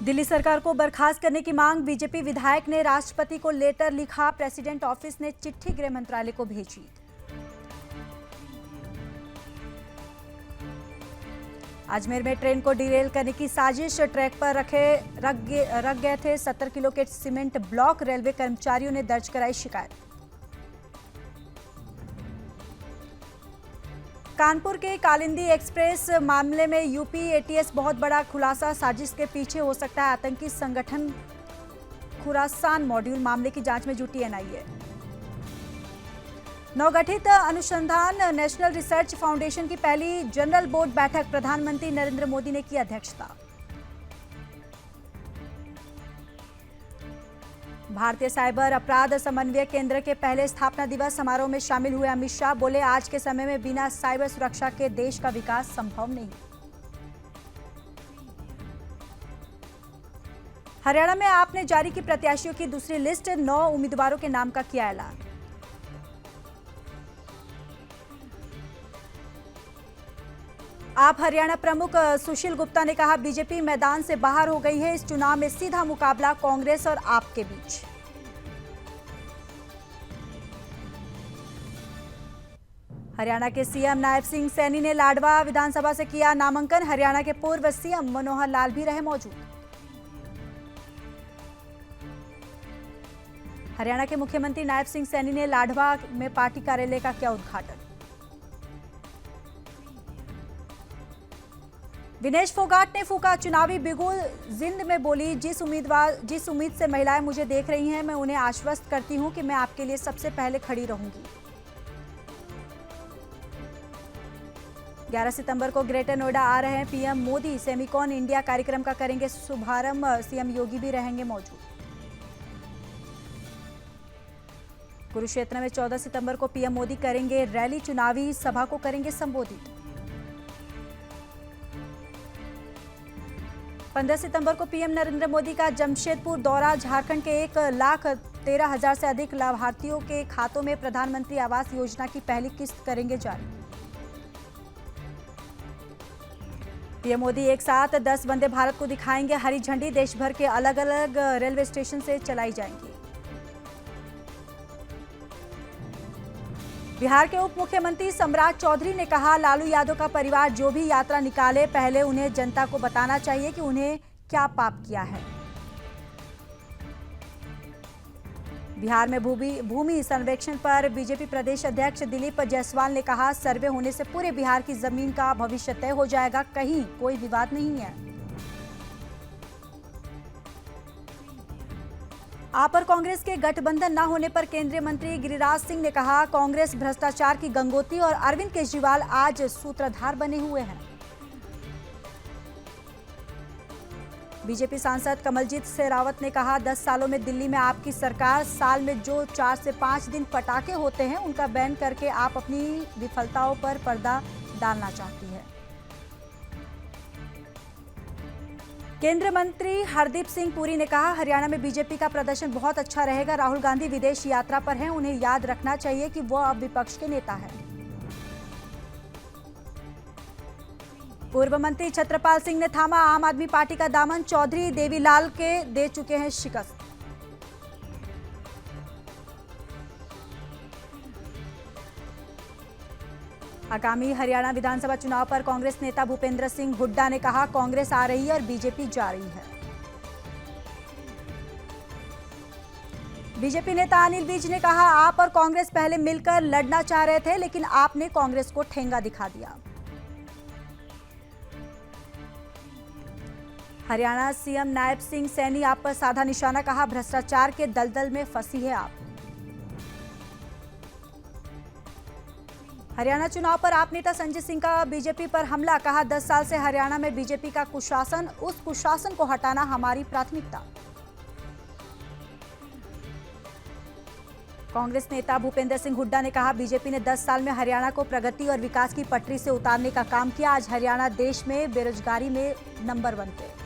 दिल्ली सरकार को बर्खास्त करने की मांग। बीजेपी विधायक ने राष्ट्रपति को लेटर लिखा। प्रेसिडेंट ऑफिस ने चिट्ठी गृह मंत्रालय को भेजी। अजमेर में ट्रेन को डिरेल करने की साजिश। ट्रैक पर रख गए थे 70 किलो के सीमेंट ब्लॉक। रेलवे कर्मचारियों ने दर्ज कराई शिकायत। कानपुर के कालिंदी एक्सप्रेस मामले में यूपी एटीएस बहुत बड़ा खुलासा। साजिश के पीछे हो सकता है आतंकी संगठन खुरासान मॉड्यूल। मामले की जांच में जुटी एनआईए। नवगठित अनुसंधान नेशनल रिसर्च फाउंडेशन की पहली जनरल बोर्ड बैठक। प्रधानमंत्री नरेंद्र मोदी ने की अध्यक्षता। भारतीय साइबर अपराध समन्वय केंद्र के पहले स्थापना दिवस समारोह में शामिल हुए अमित शाह। बोले, आज के समय में बिना साइबर सुरक्षा के देश का विकास संभव नहीं। हरियाणा में आपने जारी की प्रत्याशियों की दूसरी लिस्ट। 9 उम्मीदवारों के नाम का किया ऐलान। आप हरियाणा प्रमुख सुशील गुप्ता ने कहा, बीजेपी मैदान से बाहर हो गई है। इस चुनाव में सीधा मुकाबला कांग्रेस और आप के बीच। हरियाणा के सीएम नायब सिंह सैनी ने लाडवा विधानसभा से किया नामांकन। हरियाणा के पूर्व सीएम मनोहर लाल भी रहे मौजूद। हरियाणा के मुख्यमंत्री नायब सिंह सैनी ने लाडवा में पार्टी कार्यालय का किया उद्घाटन। विनेश फोगाट ने फूका चुनावी बिगुल। जिंद में बोली, जिस उम्मीद से महिलाएं मुझे देख रही हैं, मैं उन्हें आश्वस्त करती हूं कि मैं आपके लिए सबसे पहले खड़ी रहूंगी। 11 सितंबर को ग्रेटर नोएडा आ रहे हैं पीएम मोदी। सेमिकॉन इंडिया कार्यक्रम का करेंगे शुभारंभ। सीएम योगी भी रहेंगे मौजूद। कुरुक्षेत्र में 14 सितंबर को पीएम मोदी करेंगे रैली। चुनावी सभा को करेंगे संबोधित। 15 सितंबर को पीएम नरेंद्र मोदी का जमशेदपुर दौरा। झारखंड के 1,13,000 से अधिक लाभार्थियों के खातों में प्रधानमंत्री आवास योजना की पहली किस्त करेंगे जारी। पीएम मोदी एक साथ 10 वंदे भारत को दिखाएंगे हरी झंडी। देश भर के अलग अलग रेलवे स्टेशन से चलाई जाएंगी। बिहार के उप मुख्यमंत्री सम्राट चौधरी ने कहा, लालू यादव का परिवार जो भी यात्रा निकाले, पहले उन्हें जनता को बताना चाहिए कि उन्हें क्या पाप किया है। बिहार में भूमि सर्वेक्षण पर बीजेपी प्रदेश अध्यक्ष दिलीप जायसवाल ने कहा, सर्वे होने से पूरे बिहार की जमीन का भविष्य तय हो जाएगा। कहीं कोई विवाद नहीं है। आप और कांग्रेस के गठबंधन न होने पर केंद्रीय मंत्री गिरिराज सिंह ने कहा, कांग्रेस भ्रष्टाचार की गंगोत्री और अरविंद केजरीवाल आज सूत्रधार बने हुए हैं। बीजेपी सांसद कमलजीत शेरावत ने कहा, 10 सालों में दिल्ली में आपकी सरकार साल में जो 4 से 5 दिन पटाखे होते हैं, उनका बैन करके आप अपनी विफलताओं पर पर्दा डालना चाहती है। केंद्रीय मंत्री हरदीप सिंह पुरी ने कहा, हरियाणा में बीजेपी का प्रदर्शन बहुत अच्छा रहेगा। राहुल गांधी विदेश यात्रा पर हैं, उन्हें याद रखना चाहिए कि वो अब विपक्ष के नेता हैं। पूर्व मंत्री छत्रपाल सिंह ने थामा आम आदमी पार्टी का दामन। चौधरी देवीलाल के दे चुके हैं शिकस्त। आगामी हरियाणा विधानसभा चुनाव पर कांग्रेस नेता भूपेंद्र सिंह हुड्डा ने कहा, कांग्रेस आ रही है और बीजेपी जा रही है। बीजेपी नेता अनिल विज ने कहा, आप और कांग्रेस पहले मिलकर लड़ना चाह रहे थे, लेकिन आपने कांग्रेस को ठेंगा दिखा दिया। हरियाणा सीएम नायब सिंह सैनी आप पर साधा निशाना। कहा, भ्रष्टाचार के दलदल में फंसी है आप। हरियाणा चुनाव पर आप नेता संजय सिंह का बीजेपी पर हमला। कहा, 10 साल से हरियाणा में बीजेपी का कुशासन, उस कुशासन को हटाना हमारी प्राथमिकता। कांग्रेस नेता भूपेंद्र सिंह हुड्डा ने कहा, बीजेपी ने 10 साल में हरियाणा को प्रगति और विकास की पटरी से उतारने का काम किया। आज हरियाणा देश में बेरोजगारी में नंबर 1 पे।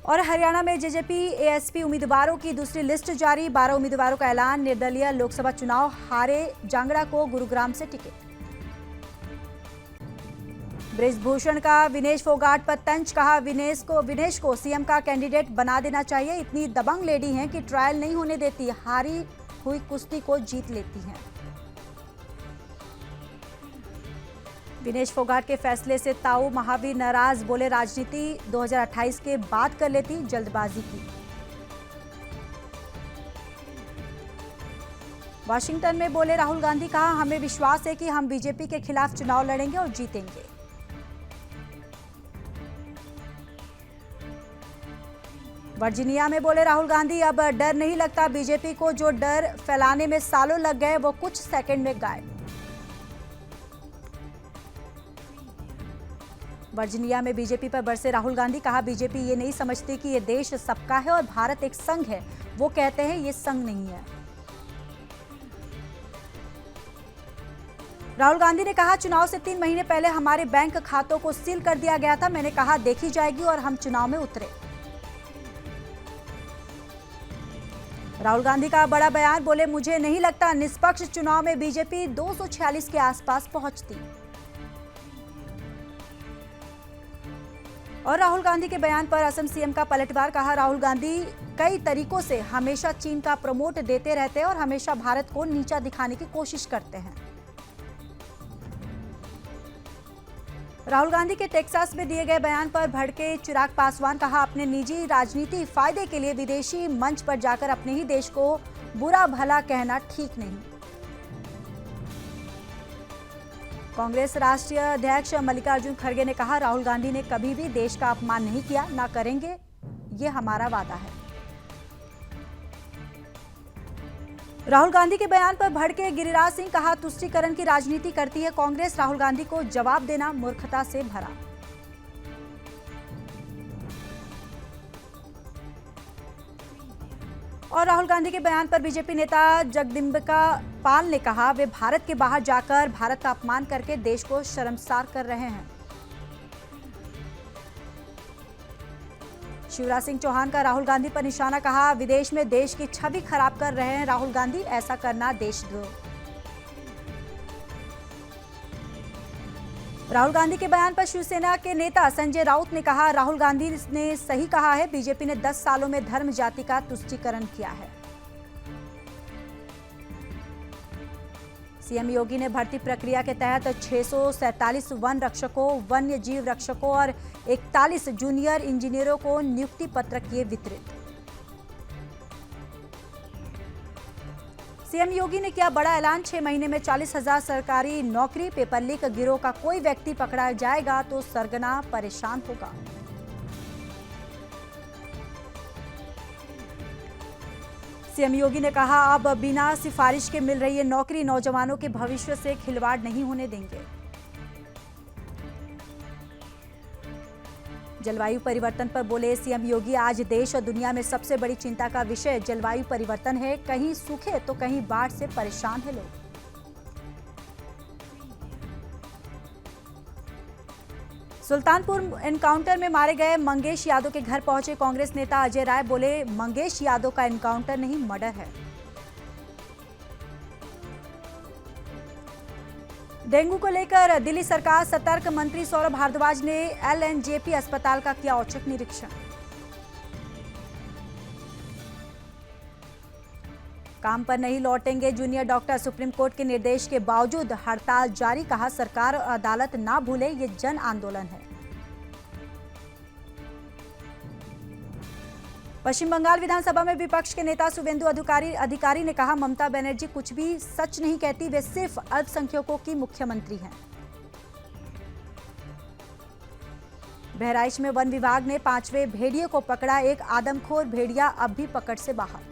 और हरियाणा में जेजेपी एएसपी उम्मीदवारों की दूसरी लिस्ट जारी। 12 उम्मीदवारों का ऐलान। निर्दलीय लोकसभा चुनाव हारे जांगड़ा को गुरुग्राम से टिकट। बृजभूषण का विनेश फोगाट पर तंज, कहा विनेश को सीएम का कैंडिडेट बना देना चाहिए। इतनी दबंग लेडी हैं कि ट्रायल नहीं होने देती, हारी हुई कुश्ती को जीत लेती हैं। विनेश फोगाट के फैसले से ताऊ महावीर नाराज, बोले राजनीति 2028 के बाद कर लेती, जल्दबाजी की। वाशिंगटन में बोले राहुल गांधी, कहा हमें विश्वास है कि हम बीजेपी के खिलाफ चुनाव लड़ेंगे और जीतेंगे। वर्जीनिया में बोले राहुल गांधी, अब डर नहीं लगता बीजेपी को, जो डर फैलाने में सालों लग गए वो कुछ सेकंड में गायब। वर्जीनिया में बीजेपी पर बरसे राहुल गांधी, कहा बीजेपी ये नहीं समझती कि ये देश सबका है और भारत एक संघ है, वो कहते हैं ये संघ नहीं है। राहुल गांधी ने कहा चुनाव से 3 महीने पहले हमारे बैंक खातों को सील कर दिया गया था, मैंने कहा देखी जाएगी और हम चुनाव में उतरे। राहुल गांधी का बड़ा बयान, बोले मुझे नहीं लगता निष्पक्ष चुनाव में बीजेपी 246 के आसपास पहुंचती। और राहुल गांधी के बयान पर असम सीएम का पलटवार, कहा राहुल गांधी कई तरीकों से हमेशा चीन का प्रमोट देते रहते हैं और हमेशा भारत को नीचा दिखाने की कोशिश करते हैं। राहुल गांधी के टेक्सास में दिए गए बयान पर भड़के चिराग पासवान, कहा अपने निजी राजनीति फायदे के लिए विदेशी मंच पर जाकर अपने ही देश को बुरा भला कहना ठीक नहीं। कांग्रेस राष्ट्रीय अध्यक्ष मल्लिकार्जुन खड़गे ने कहा राहुल गांधी ने कभी भी देश का अपमान नहीं किया, ना करेंगे, ये हमारा वादा है। राहुल गांधी के बयान पर भड़के गिरिराज सिंह, कहा तुष्टीकरण की राजनीति करती है कांग्रेस, राहुल गांधी को जवाब देना मूर्खता से भरा। और राहुल गांधी के बयान पर बीजेपी नेता जगदम्बिका पाल ने कहा वे भारत के बाहर जाकर भारत का अपमान करके देश को शर्मसार कर रहे हैं। शिवराज सिंह चौहान का राहुल गांधी पर निशाना, कहा विदेश में देश की छवि खराब कर रहे हैं राहुल गांधी, ऐसा करना देशद्रोह। राहुल गांधी के बयान पर शिवसेना के नेता संजय राउत ने कहा राहुल गांधी ने सही कहा है, बीजेपी ने 10 सालों में धर्म जाति का तुष्टीकरण किया है। सीएम योगी ने भर्ती प्रक्रिया के तहत 647 वन रक्षकों, वन्य जीव रक्षकों और 41 जूनियर इंजीनियरों को नियुक्ति पत्र किए वितरित। सीएम योगी ने किया बड़ा ऐलान, 6 महीने में 40,000 सरकारी नौकरी, पेपर लीक गिरोह का कोई व्यक्ति पकड़ा जाएगा तो सरगना परेशान होगा। सीएम योगी ने कहा अब बिना सिफारिश के मिल रही है नौकरी, नौजवानों के भविष्य से खिलवाड़ नहीं होने देंगे। जलवायु परिवर्तन पर बोले सीएम योगी, आज देश और दुनिया में सबसे बड़ी चिंता का विषय जलवायु परिवर्तन है, कहीं सूखे तो कहीं बाढ़ से परेशान है लोग। सुल्तानपुर एनकाउंटर में मारे गए मंगेश यादव के घर पहुंचे कांग्रेस नेता अजय राय, बोले मंगेश यादव का एनकाउंटर नहीं मर्डर है। डेंगू को लेकर दिल्ली सरकार सतर्क, मंत्री सौरभ भारद्वाज ने एलएनजेपी अस्पताल का किया औचक निरीक्षण। काम पर नहीं लौटेंगे जूनियर डॉक्टर, सुप्रीम कोर्ट के निर्देश के बावजूद हड़ताल जारी, कहा सरकार और अदालत ना भूले ये जन आंदोलन है। पश्चिम बंगाल विधानसभा में विपक्ष के नेता शुभेंदु अधिकारी ने कहा ममता बनर्जी कुछ भी सच नहीं कहती, वे सिर्फ अल्पसंख्यकों की मुख्यमंत्री हैं। बहराइच में वन विभाग ने 5वें भेड़िए को पकड़ा, एक आदमखोर भेड़िया अब भी पकड़ से बाहर।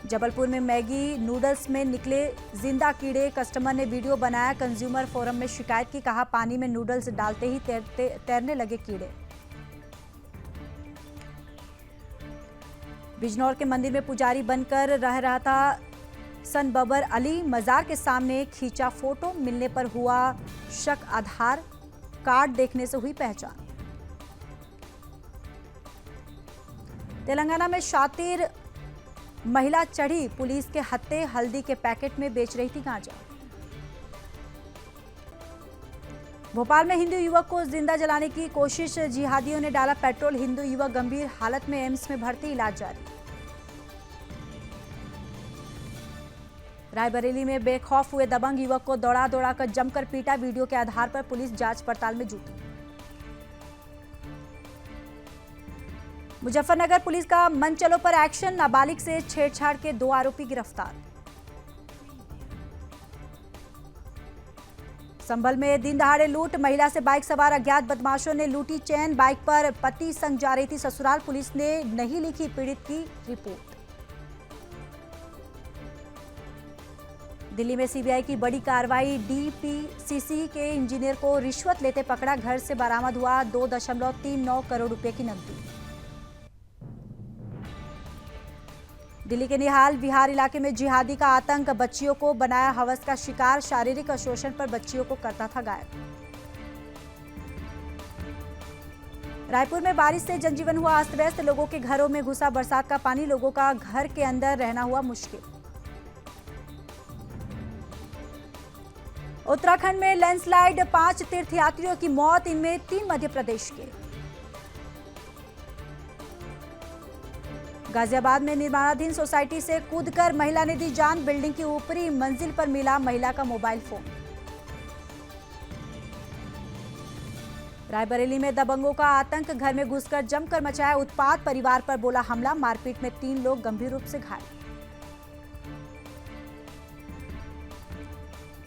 जबलपुर में मैगी नूडल्स में निकले जिंदा कीड़े, कस्टमर ने वीडियो बनाया, कंज्यूमर फोरम में शिकायत की, कहा पानी में नूडल्स डालते ही तैरने लगे कीड़े। बिजनौर के मंदिर में पुजारी बनकर रह रहा था सन बबर अली, मजार के सामने खींचा फोटो, मिलने पर हुआ शक, आधार कार्ड देखने से हुई पहचान। तेलंगाना में शातिर महिला चढ़ी पुलिस के हत्थे, हल्दी के पैकेट में बेच रही थी गांजा। भोपाल में हिंदू युवक को जिंदा जलाने की कोशिश, जिहादियों ने डाला पेट्रोल, हिंदू युवक गंभीर हालत में एम्स में भर्ती, इलाज जारी। रायबरेली में बेखौफ हुए दबंग युवक को दौड़ा दौड़ाकर जमकर पीटा, वीडियो के आधार पर पुलिस जांच पड़ताल में जुटी। मुजफ्फरनगर पुलिस का मनचलो पर एक्शन, नाबालिग से छेड़छाड़ के 2 आरोपी गिरफ्तार। संभल में दिन दहाड़े लूट, महिला से बाइक सवार अज्ञात बदमाशों ने लूटी चैन, बाइक पर पति संग जा रही थी ससुराल, पुलिस ने नहीं लिखी पीड़ित की रिपोर्ट। दिल्ली में सीबीआई की बड़ी कार्रवाई, डीपीसीसी के इंजीनियर को रिश्वत लेते पकड़ा, घर से बरामद हुआ 2.39 करोड़ रुपए की नकदी। दिल्ली के निहाल विहार इलाके में जिहादी का आतंक, बच्चियों को बनाया हवस का शिकार, शारीरिक शोषण पर बच्चियों को करता था घायल। रायपुर में बारिश से जनजीवन हुआ अस्त व्यस्त, लोगों के घरों में घुसा बरसात का पानी, लोगों का घर के अंदर रहना हुआ मुश्किल। उत्तराखंड में लैंडस्लाइड, 5 तीर्थयात्रियों की मौत, इनमें 3 मध्य प्रदेश के। गाजियाबाद में निर्माणाधीन सोसाइटी से कूदकर महिला ने दी जान, बिल्डिंग की ऊपरी मंजिल पर मिला महिला का मोबाइल फोन। रायबरेली में दबंगों का आतंक, घर में घुसकर जमकर मचाया उत्पात, परिवार पर बोला हमला, मारपीट में 3 लोग गंभीर रूप से घायल।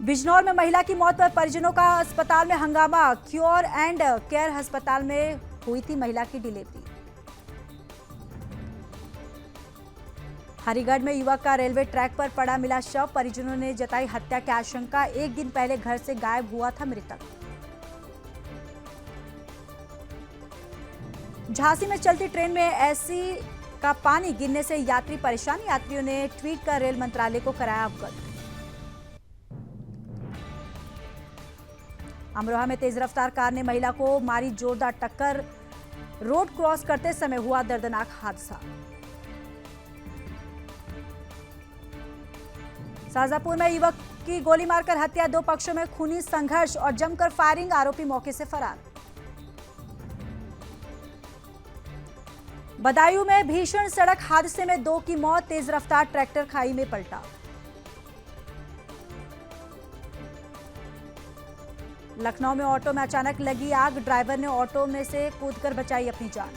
बिजनौर में महिला की मौत पर परिजनों का अस्पताल में हंगामा, क्योर एंड केयर अस्पताल में हुई थी महिला की डिलीवरी। हरिगढ़ में युवक का रेलवे ट्रैक पर पड़ा मिला शव, परिजनों ने जताई हत्या की आशंका, 1 दिन पहले घर से गायब हुआ था मृतक। झांसी में चलती ट्रेन में एसी का पानी गिरने से यात्री परेशान, यात्रियों ने ट्वीट कर रेल मंत्रालय को कराया अवगत। अमरोहा में तेज रफ्तार कार ने महिला को मारी जोरदार टक्कर, रोड क्रॉस करते समय हुआ दर्दनाक हादसा। शाहजहांपुर में युवक की गोली मारकर हत्या, 2 पक्षों में खूनी संघर्ष और जमकर फायरिंग, आरोपी मौके से फरार। बदायूं में भीषण सड़क हादसे में 2 की मौत, तेज रफ्तार ट्रैक्टर खाई में पलटा। लखनऊ में ऑटो में अचानक लगी आग, ड्राइवर ने ऑटो में से कूदकर बचाई अपनी जान।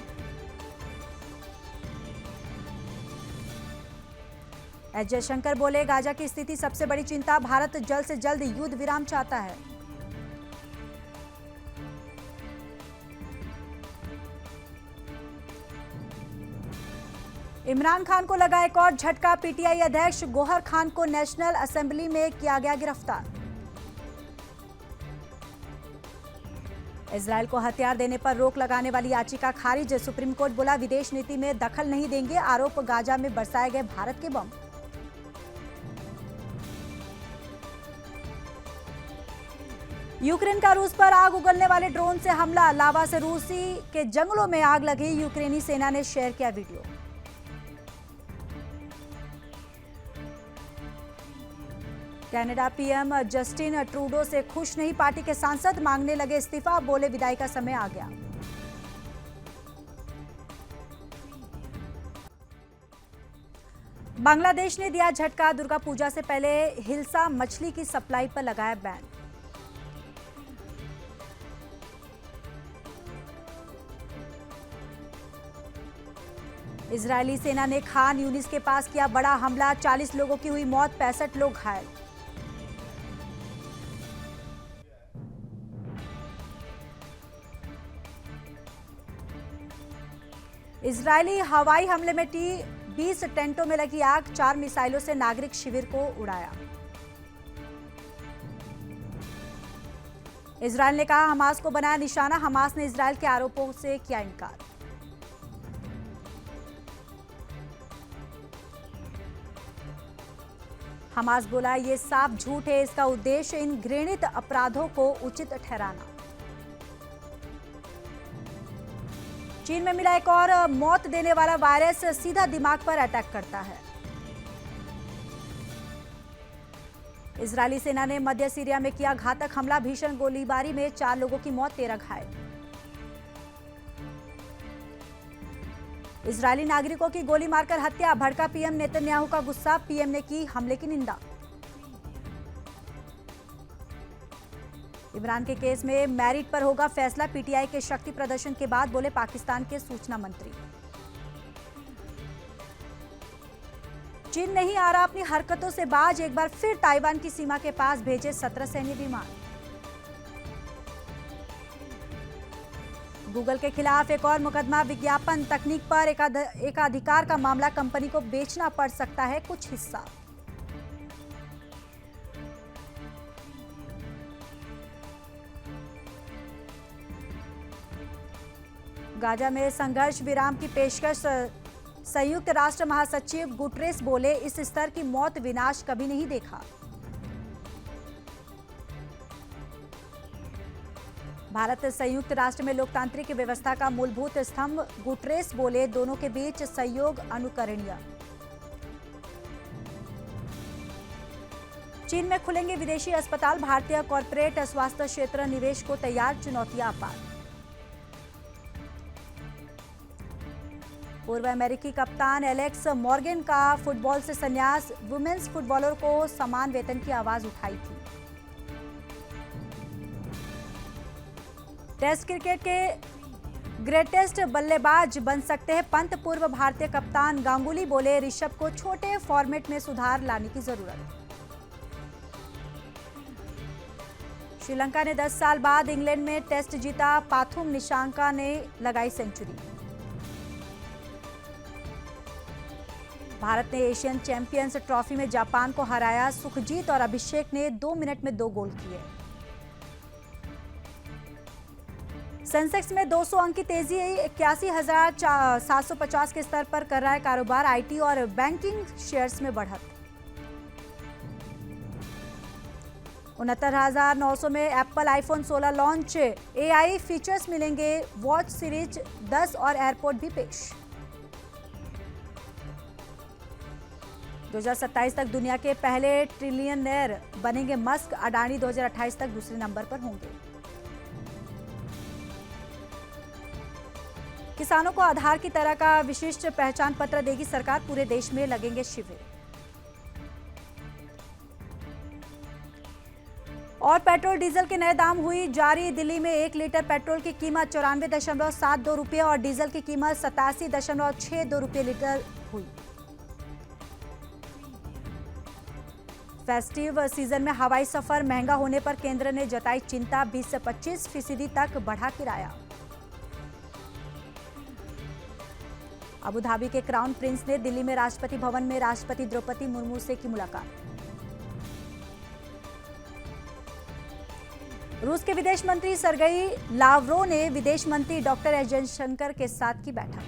एस जयशंकर बोले, गाजा की स्थिति सबसे बड़ी चिंता, भारत जल्द से जल्द युद्ध विराम चाहता है। इमरान खान को लगा एक और झटका, पीटीआई अध्यक्ष गौहर खान को नेशनल असेंबली में किया गया गिरफ्तार। इजरायल को हथियार देने पर रोक लगाने वाली याचिका खारिज, सुप्रीम कोर्ट बोला विदेश नीति में दखल नहीं देंगे, आरोप गाजा में बरसाए गए भारत के बम। यूक्रेन का रूस पर आग उगलने वाले ड्रोन से हमला, लावा से रूसी के जंगलों में आग लगी, यूक्रेनी सेना ने शेयर किया video. Canada PM Justin Trudeau से खुश नहीं पार्टी के सांसद, मांगने लगे इस्तीफा, बोले विदाई का समय आ गया। बांग्लादेश ने दिया झटका, दुर्गा पूजा से पहले हिल्सा मछली की सप्लाई पर लगाया बैन। इजरायली सेना ने खान यूनिस के पास किया बड़ा हमला, 40 लोगों की हुई मौत, 65 लोग घायल। इजरायली हवाई हमले में 20 टेंटों में लगी आग, 4 मिसाइलों से नागरिक शिविर को उड़ाया। इजरायल ने कहा हमास को बनाया निशाना, हमास ने इजरायल के आरोपों से किया इनकार। हमास बोला ये साफ झूठ है, इसका उद्देश्य इन घृणित अपराधों को उचित ठहराना। चीन में मिला एक और मौत देने वाला वायरस, सीधा दिमाग पर अटैक करता है। इजरायली सेना ने मध्य सीरिया में किया घातक हमला, भीषण गोलीबारी में 4 लोगों की मौत, 13 घायल। इजरायली नागरिकों की गोली मारकर हत्या, भड़का पीएम नेतन्याहू का गुस्सा, पीएम ने की हमले की निंदा। इमरान के केस में मेरिट पर होगा फैसला, पीटीआई के शक्ति प्रदर्शन के बाद बोले पाकिस्तान के सूचना मंत्री। चीन नहीं आ रहा अपनी हरकतों से बाज, एक बार फिर ताइवान की सीमा के पास भेजे 17 सैन्य विमान। गूगल के खिलाफ एक और मुकदमा, विज्ञापन तकनीक पर एकाधिकार का मामला, कंपनी को बेचना पड़ सकता है कुछ हिस्सा। गाजा में संघर्ष विराम की पेशकश, संयुक्त राष्ट्र महासचिव गुटरेस बोले इस स्तर की मौत विनाश कभी नहीं देखा। भारत संयुक्त राष्ट्र में लोकतांत्रिक व्यवस्था का मूलभूत स्तंभ, गुटरेस बोले दोनों के बीच सहयोग अनुकरणीय। चीन में खुलेंगे विदेशी अस्पताल, भारतीय कॉरपोरेट स्वास्थ्य क्षेत्र निवेश को तैयार, चुनौतियां अपार। पूर्व अमेरिकी कप्तान एलेक्स मॉर्गन का फुटबॉल से संन्यास, वुमेन्स फुटबॉलर को समान वेतन की आवाज उठाई थी। टेस्ट क्रिकेट के ग्रेटेस्ट बल्लेबाज बन सकते हैं पंत, पूर्व भारतीय कप्तान गांगुली बोले ऋषभ को छोटे फॉर्मेट में सुधार लाने की जरूरत। श्रीलंका ने 10 साल बाद इंग्लैंड में टेस्ट जीता, पाथुम निशांका ने लगाई सेंचुरी। भारत ने एशियन चैंपियंस ट्रॉफी में जापान को हराया, सुखजीत और अभिषेक ने 2 मिनट में 2 गोल किए। सेंसेक्स में 200 अंक की तेजी, 81,750 के स्तर पर कर रहा है कारोबार, आईटी और बैंकिंग शेयर्स में बढ़त। 69,900 में Apple iPhone 16 launch, AI features मिलेंगे, वॉच सीरीज 10 और एयरपोर्ट भी पेश। 2027 तक दुनिया के पहले ट्रिलियनर बनेंगे मस्क, अडानी 2028 तक दूसरे नंबर पर होंगे। किसानों को आधार की तरह का विशिष्ट पहचान पत्र देगी सरकार, पूरे देश में लगेंगे शिविर। और पेट्रोल डीजल के नए दाम हुई जारी, दिल्ली में 1 लीटर पेट्रोल की कीमत 94.72 रुपये और डीजल की कीमत 87.62 रुपये लीटर हुई। फेस्टिव सीजन में हवाई सफर महंगा होने पर केंद्र ने जताई चिंता, 20 से 25% तक बढ़ा किराया। अबू धाबी के क्राउन प्रिंस ने दिल्ली में राष्ट्रपति भवन में राष्ट्रपति द्रौपदी मुर्मू से की मुलाकात। रूस के विदेश मंत्री सरगेई लावरोव ने विदेश मंत्री डॉक्टर एस जयशंकर के साथ की बैठक।